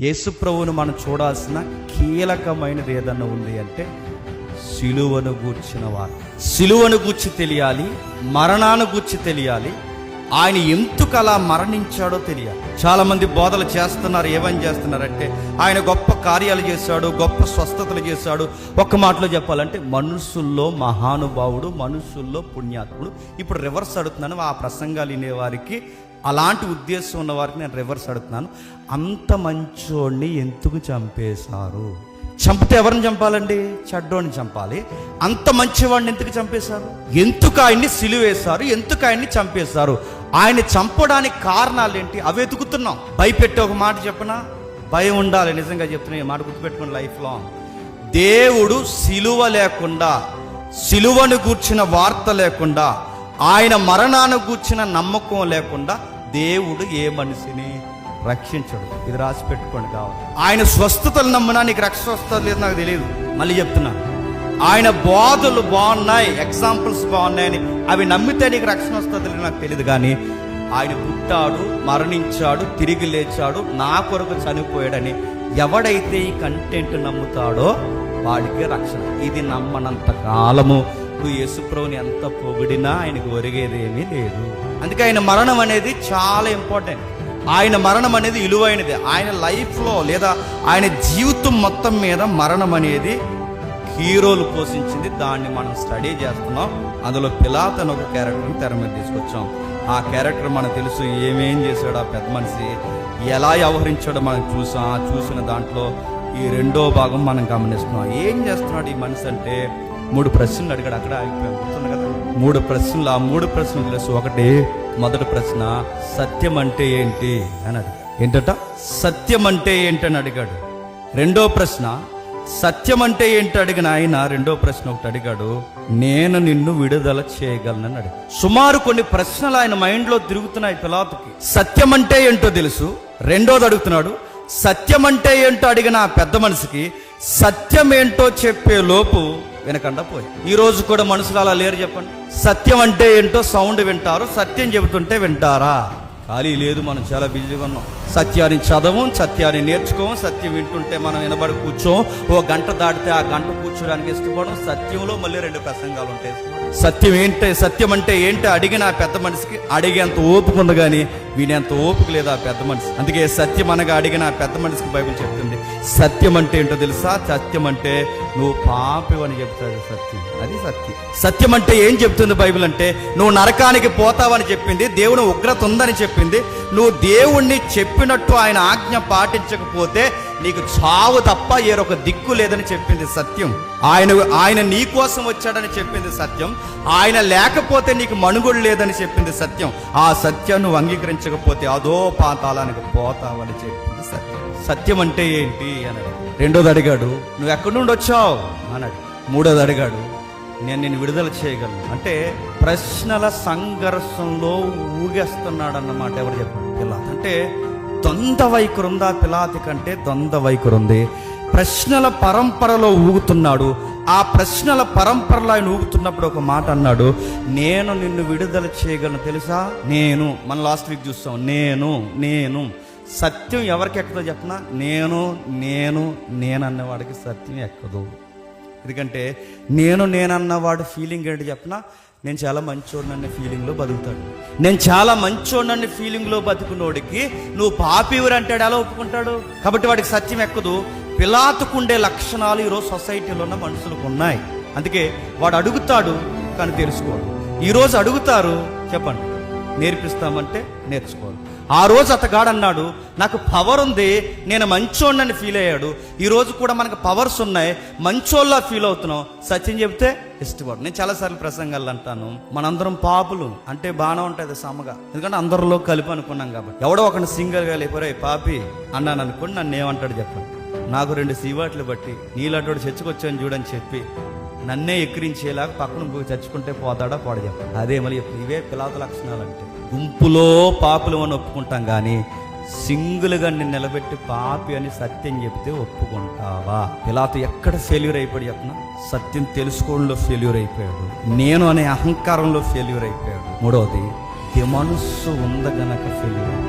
యేసు ప్రభువును మనం చూడాల్సిన కీలకమైనది ఏదన్నా ఉంది అంటే సిలువను గూర్చిన వారు. సిలువను గూర్చి తెలియాలి, మరణాన్ని గూర్చి తెలియాలి, ఆయన ఎందుకు అలా మరణించాడో తెలియాలి. చాలా మంది బోధలు చేస్తున్నారు. ఏమని చేస్తున్నారంటే ఆయన గొప్ప కార్యాలు చేశాడు, గొప్ప స్వస్థతలు చేశాడు. ఒక్క మాటలో చెప్పాలంటే మనుషుల్లో మహానుభావుడు, మనుషుల్లో పుణ్యాత్ముడు. ఇప్పుడు రివర్స్ అడుగుతున్నాను, ఆ ప్రసంగాలు వినేవారికి, అలాంటి ఉద్దేశం ఉన్న వారికి నేను రివర్స్ అడుగుతున్నాను. అంత మంచోడిని ఎందుకు చంపేశారు? చంపితే ఎవరిని చంపాలండి? చెడ్డోడిని చంపాలి. అంత మంచివాడిని ఎందుకు చంపేశారు? ఎందుకు ఆయన్ని సిలువేశారు? ఎందుకు ఆయన్ని చంపేశారు? ఆయన చంపడానికి కారణాలు ఏంటి? అవి వెతుకుతున్నాం. భయపెట్టే ఒక మాట చెప్పనా? భయం ఉండాలి. నిజంగా చెప్తున్నా, ఈ మాట గుర్తుపెట్టుకుని లైఫ్ లాంగ్. దేవుడు సిలువ లేకుండా, సిలువను గూర్చిన వార్త లేకుండా, ఆయన మరణాన్ని గూర్చిన నమ్మకం లేకుండా దేవుడు ఏ మనిషిని రక్షించడు. ఇది రాసి పెట్టుకోండి కావాలి. ఆయన స్వస్థతలు నమ్మినా నీకు రక్షణ వస్తుంది లేదు నాకు తెలియదు. మళ్ళీ చెప్తున్నా, ఆయన బోధలు బాగున్నాయి, ఎగ్జాంపుల్స్ బాగున్నాయని అవి నమ్మితే నీకు రక్షణ వస్తుంది లేదు నాకు తెలియదు. కానీ ఆయన పుట్టాడు, మరణించాడు, తిరిగి లేచాడు, నా కొరకు చనిపోయాడని ఎవడైతే ఈ కంటెంట్ నమ్ముతాడో వాడికి రక్షణ. ఇది నమ్మనంత కాలము నువ్వు యేసుప్రభుని ఎంత పొగిడినా ఆయనకు ఒరిగేదేమీ లేదు. అందుకే ఆయన మరణం అనేది చాలా ఇంపార్టెంట్. ఆయన మరణం అనేది విలువైనది. ఆయన లైఫ్లో లేదా ఆయన జీవితం మొత్తం మీద మరణం అనేది హీరోలు పోషించింది. దాన్ని మనం స్టడీ చేస్తున్నాం. అందులో పిలాతు అని ఒక క్యారెక్టర్ని తెర మీద తీసుకొచ్చాం. ఆ క్యారెక్టర్ మనకు తెలుసు, ఏమేం చేశాడు ఆ పెద్ద మనిషి, ఎలా వ్యవహరించాడో మనం చూసిన దాంట్లో ఈ రెండో భాగం మనం గమనిస్తున్నాం. ఏం చేస్తున్నాడు ఈ మనిషి అంటే 3 ప్రశ్నలు అడిగాడు. అక్కడ అయిపోయాం, గుర్తుంది కదా? 3 ప్రశ్నలు. ఆ 3 ప్రశ్నలు తెలుసు. ఒకటి, మొదటి ప్రశ్న సత్యం అంటే ఏంటి అని అడిగాడు. ఏంటట? సత్యం అంటే ఏంటని అడిగాడు. రెండో ప్రశ్న సత్యం అంటే ఏంటి అడిగిన ఆయన రెండో ప్రశ్న ఒకటి అడిగాడు, నేను నిన్ను విడుదల చేయగలనని అడిగాడు. సుమారు కొన్ని ప్రశ్నలు ఆయన మైండ్లో తిరుగుతున్నాయి పిలాతుకి. సత్యం అంటే ఏంటో తెలుసు. రెండోది అడుగుతున్నాడు, సత్యం అంటే ఏంటో అడిగిన ఆ పెద్ద మనిషికి సత్యం ఏంటో చెప్పే లోపు వినకుండా పోయి. ఈ రోజు కూడా మనుషులు అలా లేరు చెప్పండి. సత్యం అంటే ఏంటో సౌండ్ వింటారు, సత్యం చెబుతుంటే వింటారా? ఖాళీ లేదు. మనం చాలా బిజీగా ఉన్నాం. సత్యాన్ని చదవం, సత్యాన్ని నేర్చుకోం, సత్యం వింటుంటే మనం వినబడి కూర్చోం. ఓ గంట దాటితే ఆ గంట కూర్చోడానికి ఇష్టపడం. సత్యంలో మళ్ళీ 2 ప్రసంగాలు ఉంటాయి. సత్యం ఏంటి, సత్యం అంటే ఏంటి అడిగిన ఆ పెద్ద మనిషికి అడిగేంత ఓపిక ఉంది, కానీ వినేంత ఓపిక లేదు ఆ పెద్ద మనిషి. అందుకే సత్యం అనగా అడిగిన ఆ పెద్ద మనిషికి బైబిల్ చెప్తుంది, సత్యం అంటే ఏంటో తెలుసా? సత్యం అంటే నువ్వు పాపివని చెప్తాడు సత్యం. అది సత్యం. సత్యం అంటే ఏం చెప్తుంది బైబిల్ అంటే, నువ్వు నరకానికి పోతావని చెప్పింది, దేవుని ఉగ్రత ఉందని చెప్పింది. నువ్వు దేవుణ్ణి చెప్పినట్టు ఆయన ఆజ్ఞ పాటించకపోతే నీకు చావు తప్ప ఏరొక దిక్కు లేదని చెప్పింది సత్యం. ఆయన నీ కోసం వచ్చాడని చెప్పింది సత్యం. ఆయన లేకపోతే నీకు మనుగోడు లేదని చెప్పింది సత్యం. ఆ సత్యం నువ్వు అంగీకరించకపోతే అదో పాతాళానికి పోతావని చెప్పింది సత్యం. సత్యం అంటే ఏంటి అన్నాడు. రెండోది అడిగాడు, నువ్వు ఎక్కడి నుండి వచ్చావు అన్నాడు. మూడోది అడిగాడు, నేను నిన్ను విడుదల చేయగలను. అంటే ప్రశ్నల సంఘర్షంలో ఊగేస్తున్నాడు అన్నమాట. ఎవరు చెప్పారు? పిలాతు. అంటే ద్వంద్వ వైఖరి ఉందా పిలాతు కంటే? ద్వంద్వ వైఖరి ఉంది. ప్రశ్నల పరంపరలో ఊగుతున్నాడు. ఆ ప్రశ్నల పరంపరలో ఆయన ఊగుతున్నప్పుడు ఒక మాట అన్నాడు, నేను నిన్ను విడుదల చేయగలను తెలుసా? నేను, మన లాస్ట్ వీక్ చూస్తాం, నేను సత్యం ఎవరికి ఎక్కదో చెప్పనా? నేను అన్నవాడికి సత్యం ఎక్కదు. ఎందుకంటే నేనన్నవాడు ఫీలింగ్ ఏంటి చెప్పనా? నేను చాలా మంచోడిని అనే ఫీలింగ్లో బతుకుతాడు. నేను చాలా మంచోడిని అనే ఫీలింగ్లో బతుకున్నోడికి నువ్వు పాపివురు అంటాడు, ఎలా ఒప్పుకుంటాడు? కాబట్టి వాడికి సత్యం ఎక్కదు. పిలాతుకుండే లక్షణాలు ఈరోజు సొసైటీలో ఉన్న మనుషులకు ఉన్నాయి. అందుకే వాడు అడుగుతాడు కానీ తెలుసుకోడు. ఈరోజు అడుగుతారు, చెప్పండి, నేర్పిస్తామంటే నేర్చుకోవాలి. ఆ రోజు అతగాడన్నాడు, నాకు పవర్ ఉంది, నేను మంచోడిని ఫీల్ అయ్యాడు. ఈరోజు కూడా మనకు పవర్స్ ఉన్నాయి, మంచోళ్ళ ఫీల్ అవుతున్నాం. సత్యం చెప్తే ఇష్టపడు. నేను చాలాసార్లు ప్రసంగాలు అంటాను, మనందరం పాపులు అంటే బాగానే ఉంటుంది సమగా, ఎందుకంటే అందరిలో కలిపి అనుకున్నాం కాబట్టి. ఎవడో ఒకరిని సింగిల్గా లేపరే పాపి అన్నాను అనుకోండి, నన్ను ఏమంటాడు చెప్పండి? నాకు 2 సీవాట్లు బట్టి నీలాంటి చర్చకొచ్చాను చూడని చెప్పి నన్నే ఎక్కిరించేలాగా పక్కన చర్చుకుంటే పోతాడా పోడ చెప్పండి. అదే మళ్ళీ ఇవే పిలాతు లక్షణాలు అంటే. గుంపులో పాపులు అని ఒప్పుకుంటాం, కానీ సింగిల్గా నిన్ను నిలబెట్టి పాపి అని సత్యం చెప్తే ఒప్పుకుంటావా? పిలాతు ఎక్కడ ఫెయిల్యూర్ అయిపోయాడు చెప్పిన? సత్యం తెలుసుకోవడంలో ఫెయిల్యూర్ అయిపోయాడు. నేను అనే అహంకారంలో ఫెయిల్యూర్ అయిపోయాడు. మూడవది, మనస్సు ఉందగనక ఫెయిల్యూర్.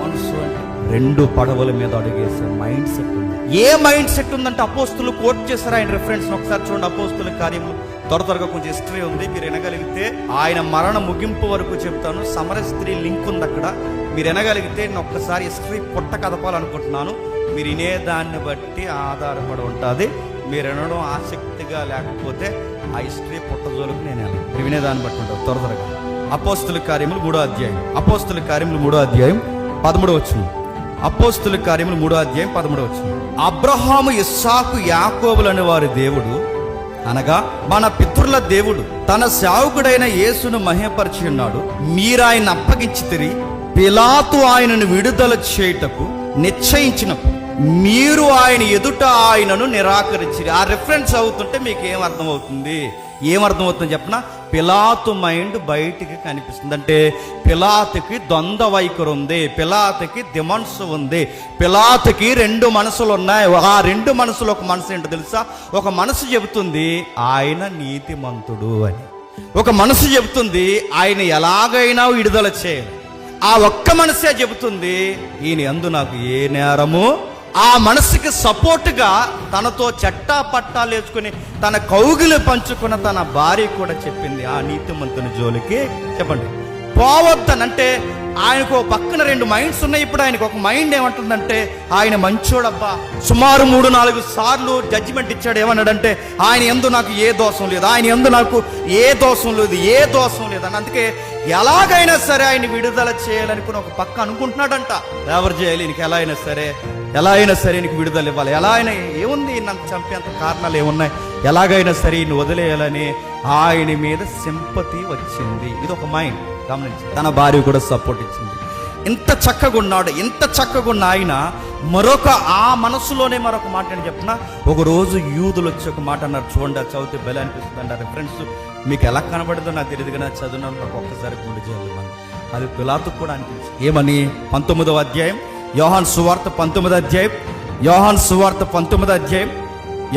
మనస్సు అంటే 2 పడవల మీద అడుగేసే మైండ్ సెట్ ఉంది. ఏ మైండ్ సెట్ ఉందంటే అపోస్తులు కోట్ చేశారు ఆయన రిఫరెన్స్ ఒకసారి చూడండి. అపోస్తుల కార్యములు త్వరగా కొంచెం హిస్టరీ ఉంది, మీరు వినగలిగితే ఆయన మరణ ముగింపు వరకు చెప్తాను. సమర స్త్రీ లింక్ ఉంది అక్కడ, మీరు వినగలిగితే నేను ఒక్కసారి హిస్టరీ పుట్ట కదపాలనుకుంటున్నాను. మీరు వినేదాన్ని బట్టి ఆధారపడి ఉంటుంది. మీరు వినడం ఆసక్తిగా లేకపోతే ఆ హిస్టరీ పుట్టజోలకు నేను వెళ్ళను. మీరు వినేదాన్ని బట్టి ఉంటుంది. త్వరగా అపోస్తుల కార్యములు 3వ అధ్యాయం, అపోస్తుల కార్యములు 3వ అధ్యాయం 13వ వచనం. అపోస్తుల కార్యములు 3వ అధ్యాయం 13వ వచనం. అబ్రహాము, ఇస్సాకు, యాకోబులు అనే వారి దేవుడు అనగా మన పితరుల దేవుడు తన సేవకుడైన యేసును మహిమపరిచి ఉన్నాడు. మీరు ఆయన అప్పగించితిరి. పిలాతు ఆయనను విడుదల చేయుటకు నిశ్చయించినప్పుడు మీరు ఆయన ఎదుట ఆయనను నిరాకరించిరి. ఆ రిఫరెన్స్ అవుతుంటే మీకు ఏమర్థమవుతుంది? ఏమర్థమవుతుంది చెప్పిన? పిలాతు మైండ్ బయటికి కనిపిస్తుంది. అంటే పిలాతుకి ద్వంద్వ వైఖరి ఉంది, పిలాతుకి దిమనసు ఉంది, పిలాతుకి 2 మనసులు ఉన్నాయి. ఆ 2 మనసులు, ఒక మనసు ఏంటో తెలుసా? ఒక మనసు చెబుతుంది ఆయన నీతిమంతుడు అని, ఒక మనసు చెబుతుంది ఆయన ఎలాగైనా విడుదల చేయాలి. ఆ ఒక్క మనసే చెబుతుంది ఈయన యందు నాకు ఏ నేరము. ఆ మనసుకి సపోర్టుగా తనతో చట్టా పట్టాలు వేసుకుని తన కౌగిలు పంచుకున్న తన భార్య కూడా చెప్పింది ఆ నీతిమంతుని జోలికి చెప్పండి పోవద్దనంటే. ఆయనకు పక్కన 2 మైండ్స్ ఉన్నాయి. ఇప్పుడు ఆయనకు ఒక మైండ్ ఏమంటుందంటే ఆయన మంచోడబ్బా. సుమారు 3-4 సార్లు జడ్జిమెంట్ ఇచ్చాడు. ఏమన్నాడంటే ఆయన యందు నాకు ఏ దోషం లేదు, ఆయన యందు నాకు ఏ దోషం లేదు, ఏ దోషం లేదని. అందుకే ఎలాగైనా సరే ఆయన విడుదల చేయాలనుకుని ఒక పక్క అనుకుంటున్నాడంట. ఎవరు చేయాలి నీకు? ఎలా అయినా సరే నీకు విడుదల ఇవ్వాలి. ఎలా అయినా ఏముంది, నన్ను చంపేంత కారణాలు ఏమున్నాయి, ఎలాగైనా సరే ఈయన వదిలేయాలని ఆయన మీద సింపతి వచ్చింది. ఇది ఒక మైండ్ గమనించి తన భార్య కూడా సపోర్ట్ ఇచ్చింది. ఇంత చక్కగా ఉన్నాడు, ఇంత చక్కగా ఉన్న ఆయన మరొక ఆ మనసులోనే మరొక మాట అని చెప్పిన. ఒక రోజు యూదులు వచ్చి ఒక మాట అన్నారు. చూడండి, అది చదివితే బెల అనిపిస్తుంది అండి. ఆ రిఫరెన్స్ మీకు ఎలా కనబడిందో నాకు తెలియదు, కానీ చదివినా నాకు ఒక్కసారి గుండె చేయాలి. అది పిలాతుకు కూడా అనిపించింది. ఏమని? 19వ అధ్యాయం యోహాను సువార్త 19వ అధ్యాయం, యోహాను సువార్త 19వ అధ్యాయం,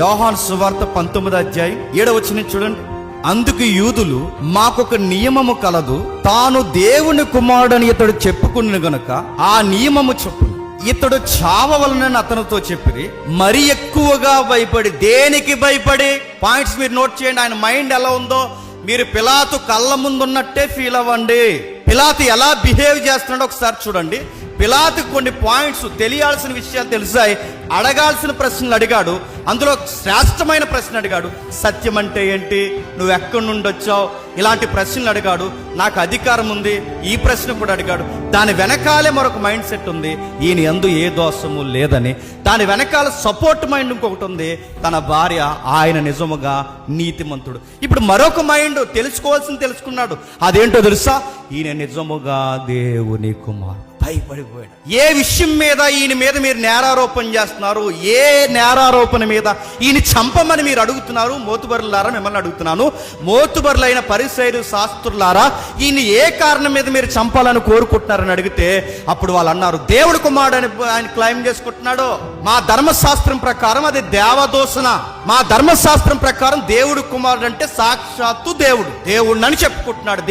యోహాను సువార్త 19వ అధ్యాయం 7వ వచనం చూడండి. అందుకు యూదులు మాకొక నియమము కలదు, తాను దేవుని కుమారుడని ఇతడు చెప్పుకుని గనుక ఆ నియమము చొప్పున ఇతడు చావవలనని అతనితో చెప్పిరి. మరి ఎక్కువగా భయపడి, దేనికి భయపడి? పాయింట్స్ మీరు నోట్ చేయండి. ఆయన మైండ్ ఎలా ఉందో మీరు పిలాతు కళ్ళ ముందున్నట్టే ఫీల్ అవ్వండి. పిలాతు ఎలా బిహేవ్ చేస్తున్నాడో ఒకసారి చూడండి. పిలాతుకు కొన్ని పాయింట్స్, తెలియాల్సిన విషయాలు తెలిసాయి. అడగాల్సిన ప్రశ్నలు అడిగాడు. అందులో శ్రేష్టమైన ప్రశ్న అడిగాడు, సత్యం అంటే ఏంటి, నువ్వు ఎక్కడి నుండి వచ్చావు, ఇలాంటి ప్రశ్నలు అడిగాడు. నాకు అధికారం ఉంది, ఈ ప్రశ్న కూడా అడిగాడు. దాని వెనకాలే మరొక మైండ్ సెట్ ఉంది, ఈయన యందు ఏ దోషము లేదని. దాని వెనకాల సపోర్ట్ మైండ్ ఇంకొకటి ఉంది, తన భార్య ఆయన నిజముగా నీతిమంతుడు. ఇప్పుడు మరొక మైండ్ తెలుసుకోవాల్సింది తెలుసుకున్నాడు. అదేంటో తెలుసా? ఈయన నిజముగా దేవుని కుమారుడు. భయపడిపోయాడు. ఏ విషయం మీద ఈయన మీద మీరు నేరారోపణ చేస్తున్నారు? ఏ నేరారోపణ మీద ఈయన చంపమని మీరు అడుగుతున్నారు? మోతుబరులారా మిమ్మల్ని అడుగుతున్నాను, మోతుబరులైన పరిసయ్యులు శాస్త్రులారా, ఈయన ఏ కారణం మీద మీరు చంపాలని కోరుకుంటున్నారని అడిగితే అప్పుడు వాళ్ళు అన్నారు దేవుడు కుమారుడు అని ఆయన క్లెయిమ్ చేసుకుంటున్నాడు. మా ధర్మశాస్త్రం ప్రకారం అది దేవదూషణ. మా ధర్మశాస్త్రం ప్రకారం దేవుడు కుమారుడు అంటే సాక్షాత్తు దేవుడు, దేవుణ్ణని చెప్పుకుంటున్నాడు.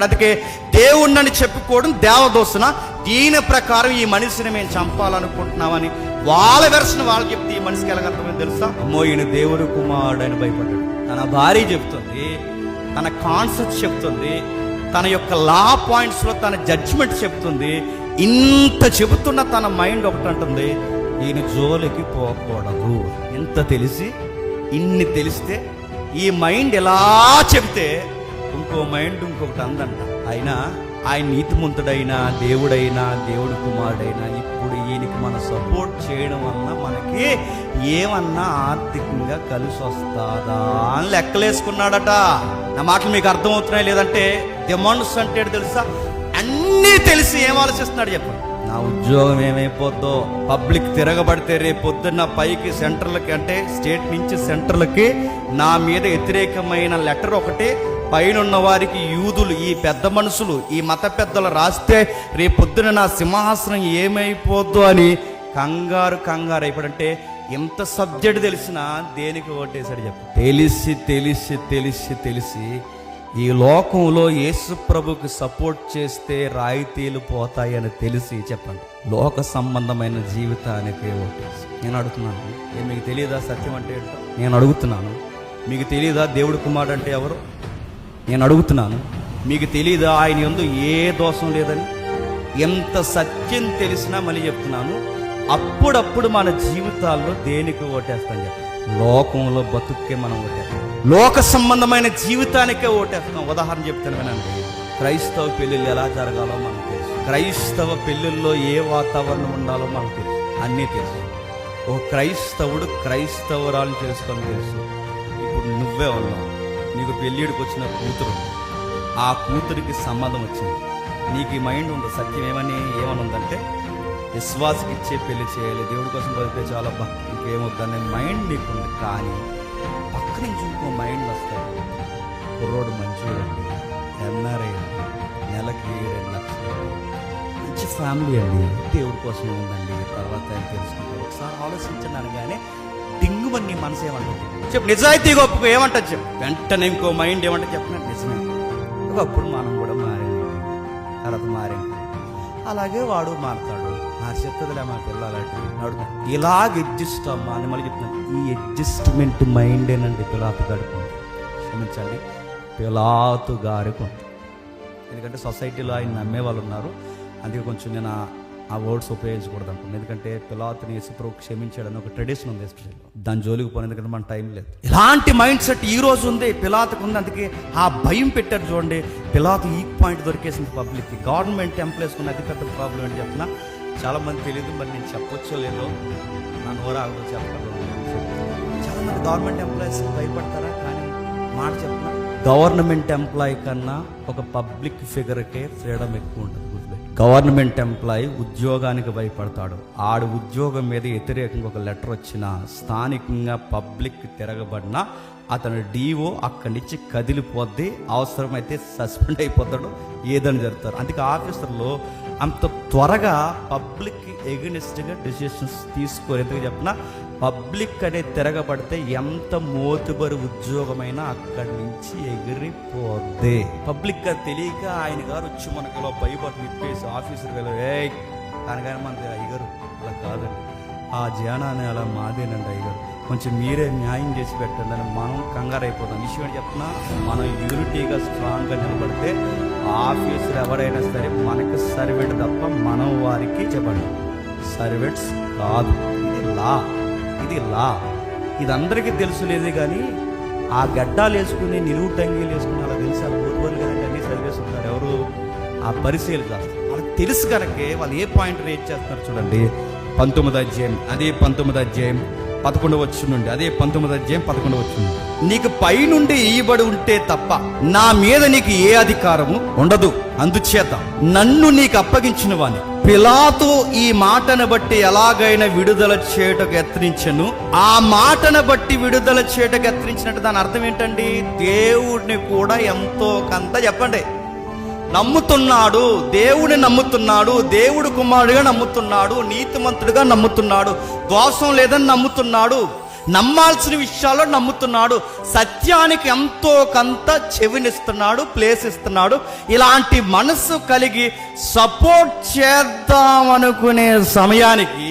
అందుకే దేవుణ్ణని చెప్పుకోవడం దేవదూషణ. దీని ప్రకారం ఈ మనిషిని మేము చంపాలనుకుంటున్నామని వాళ్ళ వెర్షన్ వాళ్ళు చెప్తే ఈ మనిషికి ఎలాగంతమని తెలుసా? అమ్మో ఈయన దేవుడు కుమారుడు అని భయపడ్డాడు. తన భార్య చెప్తుంది, తన కాన్సెప్ట్ చెప్తుంది, తన యొక్క లా పాయింట్స్ లో తన జడ్జిమెంట్ చెప్తుంది. ఇంత చెబుతున్న తన మైండ్ ఒకటి అంటుంది, ఈయన జోలికి పోకూడదు. ఎంత తెలిసి ఇన్ని తెలిస్తే ఈ మైండ్ ఎలా చెబితే ఇంకో మైండ్ ఇంకొకటి అందంట. అయినా ఆయన నీతిమంతుడైనా, దేవుడైనా, దేవుడు కుమారుడైనా ఇప్పుడు ఈయనకి మన సపోర్ట్ చేయడం వల్ల మనకి ఏమన్నా ఆర్థికంగా కలిసి వస్తుందా అని లెక్కలేసుకున్నాడట. నా మాటలు మీకు అర్థమవుతున్నాయి లేదంటే? డిమాండ్స్ అంటే తెలుసా? అన్నీ తెలిసి ఏం ఆలోచిస్తున్నాడు చెప్పండి. నా ఉద్యోగం ఏమైపోద్దో, పబ్లిక్ తిరగబడితే రేపు పొద్దున్న పైకి సెంటర్లకి, అంటే స్టేట్ నుంచి సెంటర్లకి నా మీద వ్యతిరేకమైన లెటర్ ఒకటి పైనున్న వారికి యూదులు, ఈ పెద్ద మనుషులు, ఈ మత పెద్దలు రాస్తే రేపు పొద్దున నా సింహాసనం ఏమైపోద్దో అని కంగారు అయిపోడంటే ఎంత సబ్జెక్ట్ తెలిసినా దేనికి ఓటేశాడు చెప్పు. తెలిసి ఈ లోకంలో యేసు ప్రభుకి సపోర్ట్ చేస్తే రాయితీలు పోతాయని తెలిసి చెప్పండి లోక సంబంధమైన జీవితానికి ఓటేసి. నేను అడుగుతున్నాను, మీకు తెలియదా సత్యం అంటే ఏంటో? నేను అడుగుతున్నాను, మీకు తెలియదా దేవుడు కుమారుడు అంటే ఎవరు? నేను అడుగుతున్నాను, మీకు తెలియదా ఆయన యందు ఏ దోషం లేదని? ఎంత సత్యం తెలిసినా మళ్ళీ చెప్తున్నాను, అప్పుడప్పుడు మన జీవితాల్లో దేనికి ఓటేస్తాం చెప్పండి? లోకంలో బతుక్కే మనం ఓటేస్తాం, లోక సంబంధమైన జీవితానికే ఓటేస్తాం. ఉదాహరణ చెప్తాను వినండి. క్రైస్తవ పెళ్ళిళ్ళు ఎలా జరగాలో మనకు తెలుసు, క్రైస్తవ పెళ్ళిళ్ళలో ఏ వాతావరణం ఉండాలో మనకు తెలుసు, అన్నీ తెలుసు. ఓ క్రైస్తవుడు క్రైస్తవురాలు చేసుకొని తెలుసు. ఇప్పుడు నువ్వే ఉన్నావు, నీకు పెళ్ళిడికి వచ్చిన కూతురు, ఆ కూతురికి సంబంధం వచ్చింది, నీకు ఈ మైండ్ ఉంది, సత్యం ఏమని ఉందంటే విశ్వాసకి ఇచ్చే పెళ్లి చేయాలి, దేవుడి కోసం బతికే చాలా ఇంకేమొద్దనే మైండ్ నీకుంది. కానీ పక్క నుంచి ఇంకో మైండ్ వస్తాడు, కుర్రోడు మంచివాడండి, ఎన్ఆర్ఐ, నెలకి 2 లక్షలు, మంచి ఫ్యామిలీ అండి, దేవుడి కోసమే ఉందండి, తర్వాత ఆయన తెలుసుకుంటారు, ఒకసారి ఆలోచించండి అనగానే టింగుమని నీ మనసు ఏమంటుంది చెప్పు? నిజాయితీగా ఒప్పుకో, ఏమంటుంది చెప్పు? వెంటనే ఇంకో మైండ్ ఏమంటే చెప్పినట్టు నిజమే, ఒకప్పుడు మనం కూడా మారింది, తర్వాత మారింది. అలాగే వాడు మారుతాడు, చెప్తుందిలే మాకు వెళ్ళాలంటే అడుగు. ఇలాగ అడ్జస్ట్ అమ్మా అని మళ్ళీ చెప్తున్నాను. ఈ అడ్జస్ట్మెంట్ మైండేనండి పిలాతు గారికి, క్షమించండి, పిలాతు గారికి. ఎందుకంటే సొసైటీలో ఆయన నమ్మే వాళ్ళు ఉన్నారు, అందుకే కొంచెం నేను ఆ వర్డ్స్ ఉపయోగించకూడదు అనుకున్నాను. ఎందుకంటే పిలాతుని యేసుప్రభు క్షమించాడని ఒక ట్రెడిషన్ ఉంది ఎస్పెషల్లీ, దాని జోలికి పోయిన ఎందుకంటే మన టైం లేదు. ఇలాంటి మైండ్ సెట్ ఈ రోజు ఉంది, పిలాతుకు ఉంది. అందుకే ఆ భయం పెట్టారు చూడండి. పిలాతు ఈ పాయింట్ దొరికేసింది పబ్లిక్కి. గవర్నమెంట్ ఎంప్లాయీస్ ఉన్న అతి పెద్ద ప్రాబ్లం ఏంటి చెప్పిన చాలా మంది తెలియదు, మరి నేను చెప్పొచ్చో లేదో, నా నోరాగదో చెప్పగలను. చాలా మంది గవర్నమెంట్ ఎంప్లాయీస్ భయపడతారా? కానీ మాట చెప్పిన గవర్నమెంట్ ఎంప్లాయీ కన్నా ఒక పబ్లిక్ ఫిగర్కే ఫ్రీడమ్ ఎక్కువ ఉంటుంది. గవర్నమెంట్ ఎంప్లాయీ ఉద్యోగానికి భయపడతాడు, ఆడు ఉద్యోగం మీద వ్యతిరేకంగా ఒక లెటర్ వచ్చినా, స్థానికంగా పబ్లిక్ తిరగబడినా అతను డిఓ అక్కడి నుంచి కదిలిపోద్ది, అవసరమైతే సస్పెండ్ అయిపోతాడు, ఏదని జరుగుతారు. అందుకే ఆఫీసర్లు అంత త్వరగా పబ్లిక్ ఎగనిస్ట్గా డెసిషన్స్ తీసుకోరు. ఎందుకు చెప్పినా పబ్లిక్ అనేది తిరగబడితే ఎంత మోతుబరి ఉద్యోగమైనా అక్కడి నుంచి ఎగిరిపోద్ది. పబ్లిక్ గా తెలియక ఆయన గారు వచ్చి మనకి ఇలా భయపడి విప్పేసి ఆఫీసర్ వెళ్ళి కానీ మనకి అయ్యగారు అలా కాదండి, ఆ జానాన్ని అలా మాదేనండి అయ్యగారు, కొంచెం మీరే న్యాయం చేసి పెట్టండి అని మనం కంగారు అయిపోతాం. విషయం ఏంటి చెప్తున్నా, మనం యూనిటీగా స్ట్రాంగ్గా నిలబడితే ఆఫీసర్ ఎవరైనా సరే మనకి సర్వెంట్ తప్ప మనం వారికి చెప్పండి సర్వెంట్స్ కాదు. ఇది లా, ఇది అందరికీ తెలుసులేదు. కానీ ఆ గడ్డాలు వేసుకుని నిలువు టంగీలు వేసుకుని అలా తెలిసి అలా ఊరుకోరు కదండి, అన్నీ చదివేస్తున్నారు. ఎవరు? ఆ పరిశీలన చేస్తారు. వాళ్ళకి తెలుసు కనుకే వాళ్ళు ఏ పాయింట్ రేట్ చేస్తున్నారు చూడండి. 19వ అధ్యాయం, అదే 19వ అధ్యాయం 11వ వచనం నుండి, అదే 19వ అధ్యాయం 11వ వచనం. నీకు పైనుండి ఇయ్యబడి ఉంటే తప్ప నా మీద నీకు ఏ అధికారము ఉండదు, అందుచేత నన్ను నీకు అప్పగించిన వాని పిలాతు ఈ మాటను బట్టి ఎలాగైనా విడుదల చేయటకు యత్నించను. ఆ మాటను బట్టి విడుదల చేయటకు యత్నించినట్టు దాని అర్థం ఏంటండి? దేవుడిని కూడా ఎంతో కొంత చెప్పండి నమ్ముతున్నాడు, దేవుడిని నమ్ముతున్నాడు, దేవుడు కుమారుడిగా నమ్ముతున్నాడు, నీతిమంతుడిగా నమ్ముతున్నాడు, దోషం లేదని నమ్ముతున్నాడు, నమ్మాల్సిన విషయాల్లో నమ్ముతున్నాడు, సత్యానికి ఎంతో కొంత చెవినిస్తున్నాడు, ప్లేస్ ఇస్తున్నాడు. ఇలాంటి మనసు కలిగి సపోర్ట్ చేద్దామనుకునే సమయానికి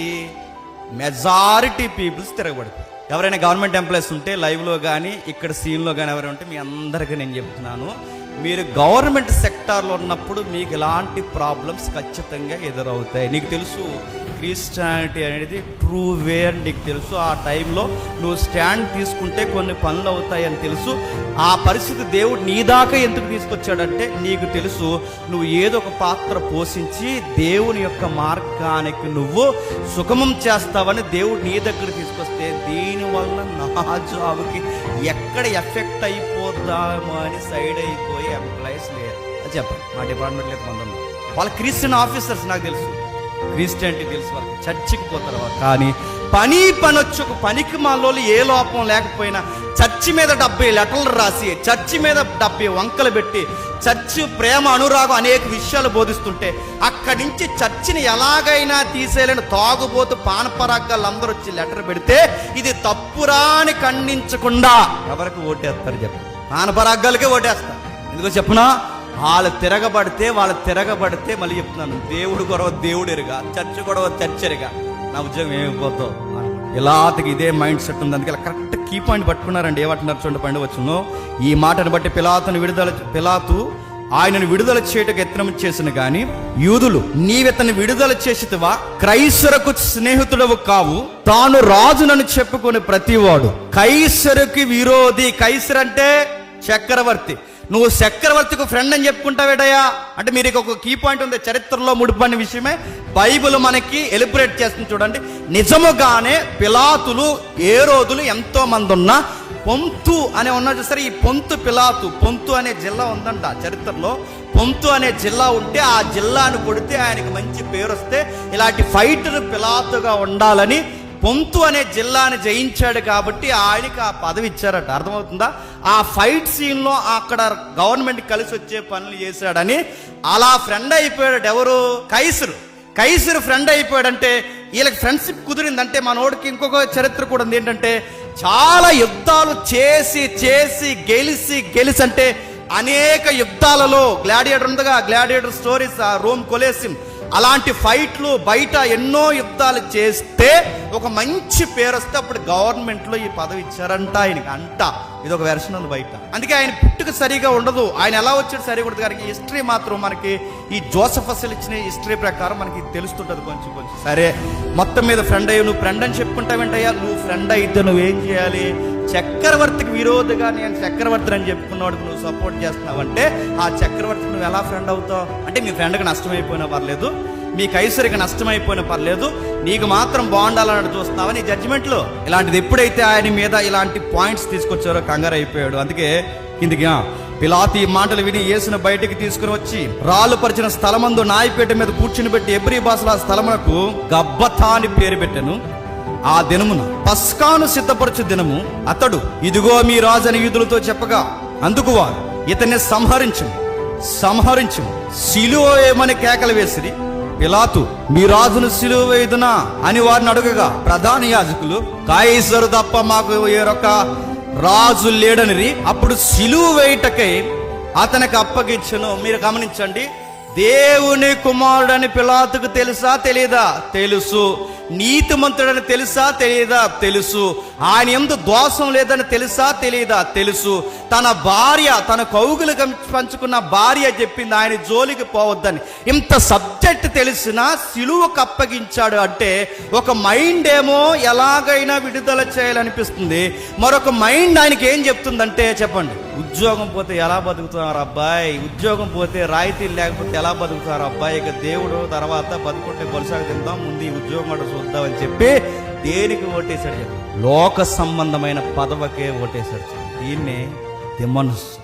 మెజారిటీ పీపుల్స్ తిరగబడిపోయి. ఎవరైనా గవర్నమెంట్ ఎంప్లాయీస్ ఉంటే లైవ్లో కానీ ఇక్కడ సీన్లో కానీ ఎవరైనా ఉంటే మీ అందరికీ నేను చెప్తున్నాను, మీరు గవర్నమెంట్ సెక్టార్లో ఉన్నప్పుడు మీకు ఇలాంటి ప్రాబ్లమ్స్ ఖచ్చితంగా ఎదురవుతాయి. నీకు తెలుసు క్రిస్టియానిటీ అనేది ట్రూ వే అని నీకు తెలుసు. ఆ టైంలో నువ్వు స్టాండ్ తీసుకుంటే కొన్ని పనులు అవుతాయి అని తెలుసు. ఆ పరిస్థితి దేవుడు నీ దాకా ఎందుకు తీసుకొచ్చాడంటే నీకు తెలుసు నువ్వు ఏదో ఒక పాత్ర పోషించి దేవుని యొక్క మార్గానికి నువ్వు సుగమం చేస్తావని దేవుడు నీ దగ్గర తీసుకొస్తే దీనివల్ల నా జాబ్కి ఎక్కడ ఎఫెక్ట్ అయిపోతామో అని సైడ్ అయిపోయి ఎంప్లాయీస్ లేరు అని చెప్పండి. మా డిపార్ట్మెంట్లో కొందరు వాళ్ళ క్రిస్టియన్ ఆఫీసర్స్ నాకు తెలుసు, క్రిస్టియానిటీ తెలుసు, వాళ్ళకి చర్చికి పోతారు. కానీ పనొచ్చు ఒక పనికి మాలో ఏ లోపం లేకపోయినా చర్చి మీద 70 లెటర్లు రాసి, చర్చి మీద 70 వంకలు పెట్టి, చర్చి ప్రేమ అనురాగం అనేక విషయాలు బోధిస్తుంటే అక్కడి నుంచి చర్చిని ఎలాగైనా తీసేయాలని తాగుబోతు పానపరాగాళ్ళు అందరూ వచ్చి లెటర్ పెడితే ఇది తప్పురా అని ఖండించకుండా ఎవరికి ఓటేస్తారు చెప్పండి? పానపరాగాలకే ఓటేస్తారు. ఎందుకో చెప్పనా, వాళ్ళు తిరగబడితే మళ్ళీ చెప్తున్నాను, దేవుడు గొడవ దేవుడు ఎరుగా, చర్చ్ గొడవ చర్చ్ ఎరుగా, నా ఉద్యోగం ఏమైపోతావు. ఇలా అతనికి ఇదే మైండ్ సెట్ ఉంది. అందుకే కరెక్ట్ కీ పాయింట్ పట్టుకున్నారండి. ఏమంటున్నారు చూడండి, 12 వచనంలో, ఈ మాటను బట్టి పిలాతు ఆయనను విడుదల చేయటకు యత్నం చేసిన గాని యూదులు, నీవితని విడుదల చేసితివా? క్రైసరుకు స్నేహితుడవు కావు, తాను రాజునని చెప్పుకుని ప్రతివాడు కైసరుకి విరోధి. కైసర్ అంటే చక్రవర్తి. నువ్వు చక్రవర్తికి ఫ్రెండ్ అని చెప్పుకుంటావేటయ్యా అంటే, మీరు ఒక కీ పాయింట్ ఉంది. చరిత్రలో ముడిపడిన విషయమే బైబిల్ మనకి ఎలిబరేట్ చేస్తుంది చూడండి. నిజముగానే పిలాతులు ఏ రోజులు ఎంతో మంది ఉన్నా పొంతు అనే ఉన్నా చూసారు. ఈ పొంతు అనే జిల్లా ఉందంట చరిత్రలో. పొంతు అనే జిల్లా ఉంటే ఆ జిల్లాను కొడితే ఆయనకు మంచి పేరు వస్తే, ఇలాంటి ఫైటర్ పిలాతుగా ఉండాలని పొంతు అనే జిల్లాని జయించాడు కాబట్టి ఆయనకి ఆ పదవి ఇచ్చారట. అర్థమవుతుందా? ఆ ఫైట్ సీన్లో అక్కడ గవర్నమెంట్ కలిసి వచ్చే పనులు చేశాడని అలా ఫ్రెండ్ అయిపోయాడు. ఎవరు? కైసరు ఫ్రెండ్ అయిపోయాడంటే వీళ్ళకి ఫ్రెండ్షిప్ కుదిరిందంటే, మనోడికి ఇంకొక చరిత్ర కూడా ఉంది. ఏంటంటే, చాలా యుద్ధాలు చేసి గెలిచి అంటే అనేక యుద్ధాలలో గ్లాడియేటర్ ఉందిగా, గ్లాడియేటర్ స్టోరీస్, రోమ్ కొలేసియం, అలాంటి ఫైట్లు బయట ఎన్నో యుద్ధాలు చేస్తే ఒక మంచి పేరు వస్తే అప్పుడు గవర్నమెంట్లో ఈ పదవి ఇచ్చారంట ఆయనకి అంట. ఇది ఒక వెర్షన్ ఉంది బయట. అందుకే ఆయన పుట్టుక సరిగా ఉండదు. ఆయన ఎలా వచ్చాడు సరిగా ఉండదు. కానీ హిస్టరీ మాత్రం మనకి ఈ జోసెఫ్ అసలు ఇచ్చిన హిస్టరీ ప్రకారం మనకి తెలుస్తుంటుంది కొంచెం. సరే, మొత్తం మీద ఫ్రెండ్ అయ్యి నువ్వు ఫ్రెండ్ అని చెప్పుకుంటావేంటయ్యా? నువ్వు ఫ్రెండ్ అయితే నువ్వేం చేయాలి? చక్రవర్తికి విరోధిగా నేను చక్రవర్తిని అని చెప్పుకున్నవాడికి నువ్వు సపోర్ట్ చేస్తున్నావంటే ఆ చక్రవర్తికి నువ్వు ఎలా ఫ్రెండ్ అవుతావు? అంటే మీ ఫ్రెండ్కి నష్టమైపోయినా పర్లేదు, మీ కైసరికి నష్టమైపోయినా పర్లేదు, నీకు మాత్రం బాగుండాలని చూస్తున్నావని జడ్జిమెంట్లో. ఇలాంటిది ఎప్పుడైతే ఆయన మీద ఇలాంటి పాయింట్స్ తీసుకొచ్చారో కంగారు అయిపోయాడు. అందుకే కిందికి పిలాతు ఈ మాటలు విని యేసును బయటికి తీసుకుని వచ్చి రాళ్ళు పరిచిన స్థలమందు నాయపేట మీద కూర్చుని పెట్టి ఎబ్రీ భాషలో ఆ స్థలమునకు గబ్బతా అని పేరు పెట్టెను. ఆ దినమున పస్కాను సిద్ధపరచు దినము. అతడు, ఇదిగో మీ రాజు అని యూదులతో చెప్పగా, అందుకు వారు ఇతన్ని సంహరించు సిలువ వేయమని కేకలు వేసిరి. పిలాతు, మీ రాజును సిలువ వేయుదునా అని వారిని అడుగగా, ప్రధాన యాజకులు, కైసరు తప్ప మాకు వేరొక రాజు లేడనిరి. అప్పుడు సిలువ వేయుటకై అతనికి అప్పగించెను. మీరు గమనించండి, దేవుని కుమారుడని పిలాతుకు తెలుసా తెలియదా? తెలుసు. నీతిమంతుడని తెలుసా తెలియదా? తెలుసు. ఆయన యందు దోషం లేదని తెలుసా తెలియదా? తెలుసు. తన భార్య, తన కౌగులు పంచుకున్న భార్య చెప్పింది ఆయన జోలికి పోవద్దని. ఇంత సబ్జెక్ట్ తెలిసినా సిలువకు అప్పగించాడు అంటే, ఒక మైండ్ ఏమో ఎలాగైనా విడుదల చేయాలనిపిస్తుంది, మరొక మైండ్ ఆయనకి ఏం చెప్తుందంటే, చెప్పండి, ఉద్యోగం పోతే ఎలా బతుకుతున్నారు అబ్బాయి, ఉద్యోగం పోతే రాయితీలు లేకపోతే ఎలా బతుకుతున్నారు అబ్బాయి, ఇక దేవుడు తర్వాత బతుకుంటే బొలసాగా తిందాం, ముందు ఈ ఉద్యోగం కూడా చూద్దామని చెప్పి దేనికి ఓటేశాడు? లోక సంబంధమైన పదవకే ఓటేశాడు. దీన్నే దిమనస్సు.